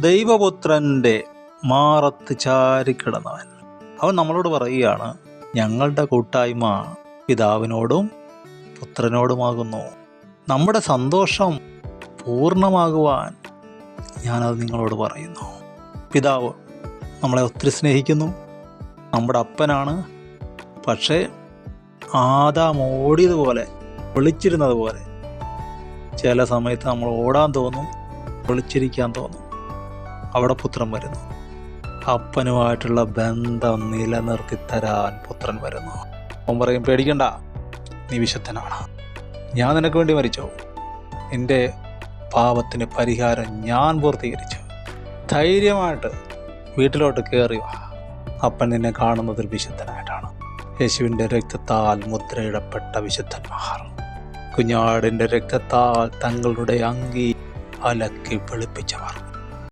ദൈവപുത്രൻ്റെ മാറത്ത് ചാരിക്കിടന്നവൻ. അവൻ നമ്മളോട് പറയുകയാണ്, ഞങ്ങളുടെ കൂട്ടായ്മ പിതാവിനോടും പുത്രനോടുമാകുന്നു. നമ്മുടെ സന്തോഷം പൂർണ്ണമാകുവാൻ ഞാനത് നിങ്ങളോട് പറയുന്നു. പിതാവ് നമ്മളെ ഒത്തിരി സ്നേഹിക്കുന്നു, നമ്മുടെ അപ്പനാണ്. പക്ഷേ ആദാം ഓടിയതുപോലെ, വിളിച്ചിരുന്നത് പോലെ ചില സമയത്ത് നമ്മൾ ഓടാൻ തോന്നും, വിളിച്ചിരിക്കാൻ തോന്നും. അവിടെ പുത്രൻ വരുന്നു. അപ്പനുമായിട്ടുള്ള ബന്ധം നിലനിർത്തി തരാൻ പുത്രൻ വരുന്നു. അവൻ പറയും, പേടിക്കണ്ട, നീ വിശുദ്ധനാണ്, ഞാൻ നിനക്ക് വേണ്ടി മരിച്ചു, നിന്റെ പാപത്തിന് പരിഹാരം ഞാൻ പൂർത്തീകരിച്ചു, ധൈര്യമായിട്ട് വീട്ടിലോട്ട് കയറി വാ. അപ്പൻ നിന്നെ കാണുന്നത് വിശുദ്ധനായിട്ടാണ്. യേശുവിൻ്റെ രക്തത്താൽ മുദ്രയിടപ്പെട്ട വിശുദ്ധന്മാർ കുഞ്ഞാടിൻ്റെ രക്തത്താൽ തങ്ങളുടെ അങ്കി അലക്കി വെളുപ്പിച്ചവർ.